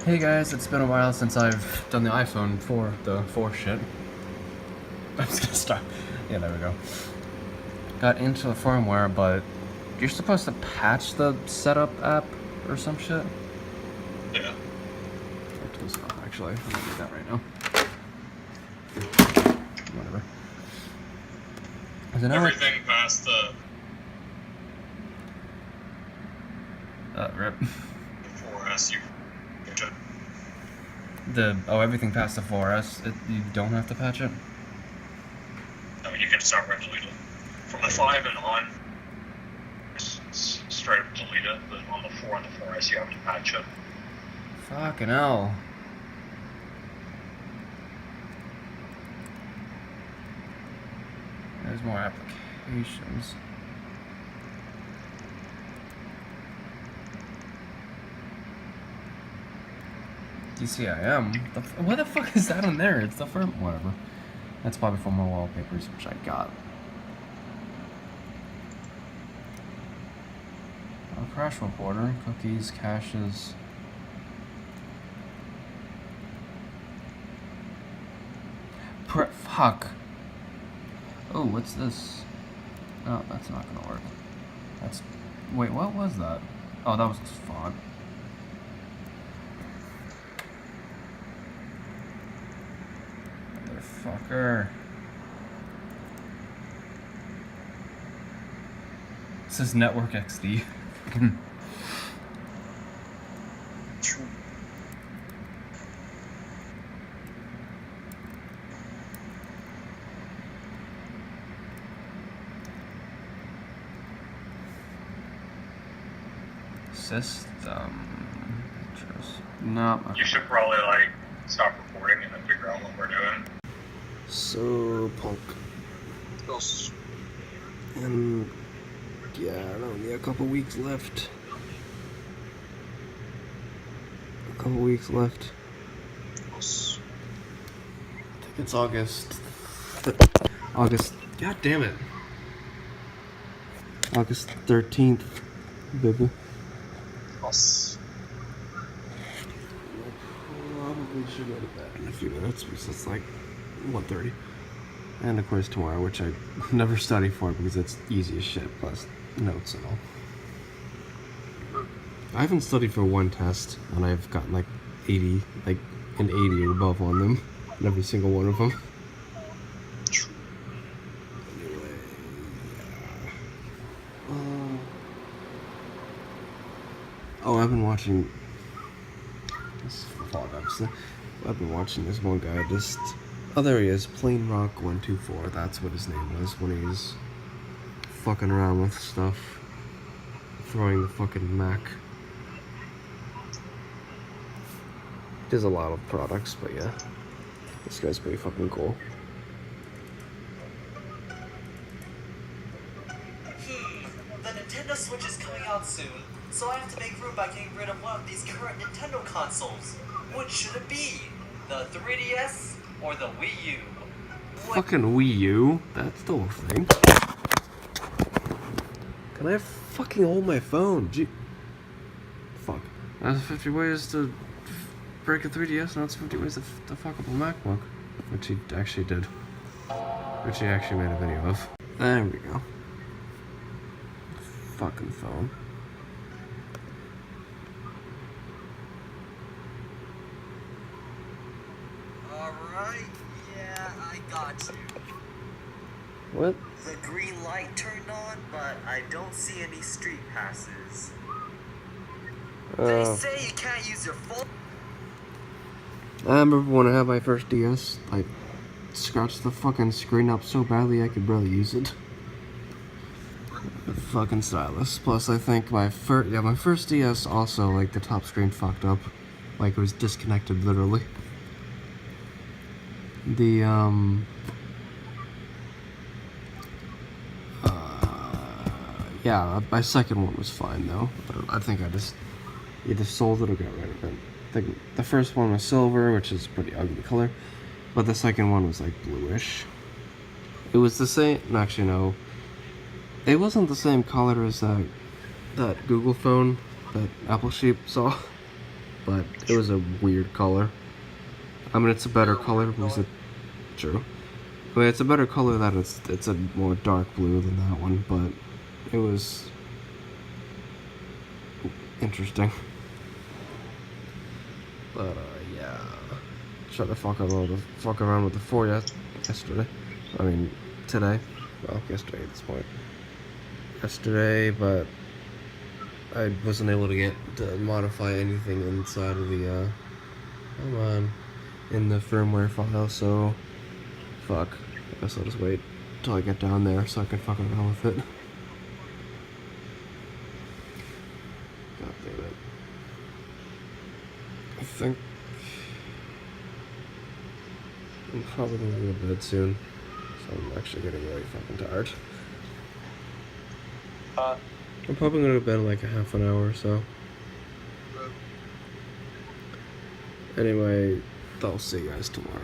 Hey guys, it's been a while since I've done the iPhone 4, the 4 shit. I'm just gonna start. Yeah, there we go. Got into the firmware, but you're supposed to patch the setup app or some shit? Yeah. Actually, I'm gonna do that right now. Whatever. Is it Everything past the rip. 4S, you Everything past the 4S, you don't have to patch it? I mean, you can start right delete it. From the 5 and on, straight up delete it, but on the 4 and the 4S, you have to patch it. Fucking hell. There's more applications. TheHTFAmv? What the fuck is that on there? It's the firm. Whatever. That's probably for more wallpapers, which I got. Crash reporter, cookies, caches. Fuck. Oh, what's this? Oh, that's not gonna work. Wait, what was that? Oh, that was just font. Motherfucker. This is Network XD. System. No. You should probably, stop recording and then figure out what we're doing. So, punk. And, yeah, only a couple weeks left. I think it's August. God damn it. August 13th, baby. Probably should go to bed in a few minutes because it's like 1:30. And of course tomorrow, which I never study for because it's easy as shit, plus notes and all. I haven't studied for one test, and I've gotten like 80, like an 80 or above on them, on every single one of them. Anyway, yeah. Oh, I've been watching this vlog, obviously. I've been watching this one guy just. Oh, there he is, Plain Rock 124. That's what his name was when he was fucking around with stuff, throwing the fucking Mac. There's a lot of products, but yeah, this guy's pretty fucking cool. The Nintendo Switch is coming out soon, so I have to make room by getting rid of one of these current Nintendo consoles. Which should it be? The 3DS or the Wii U? Fucking Wii U? That's the whole thing. Can I fucking hold my phone? Gee. Fuck. That's 50 ways to break a 3DS, and that's 50 ways to fuck up a MacBook. Which he actually did. Which he actually made a video of. There we go. Fucking phone. Alright, yeah, I got you. What? The green light turned on, but I don't see any street passes. They say you can't use your phone. I remember when I had my first DS, I scratched the fucking screen up so badly I could barely use it. The fucking stylus. Plus, I think my first DS also, like, the top screen fucked up. Like, it was disconnected, literally. Yeah, my second one was fine, though. I think I just either sold it or got rid of it. The first one was silver, which is a pretty ugly color, but the second one was like bluish. It was the same. Actually, no. It wasn't the same color as that Google phone that Apple Sheep saw. but it was a weird color. I mean, it's a better color because it... True. I mean, it's a better color that it's a more dark blue than that one, but it was interesting. But yeah, tried to fuck around with the 4 yesterday. I mean, today. Well, yesterday at this point. Yesterday, but I wasn't able to get to modify anything inside of the come on, in the firmware file. So fuck. I guess I'll just wait till I get down there so I can fuck around with it. God damn it. I think I'm probably gonna go to bed soon. So I'm actually getting really fucking tired. I'm probably gonna go to bed in like a half an hour or so. Anyway, I'll see you guys tomorrow.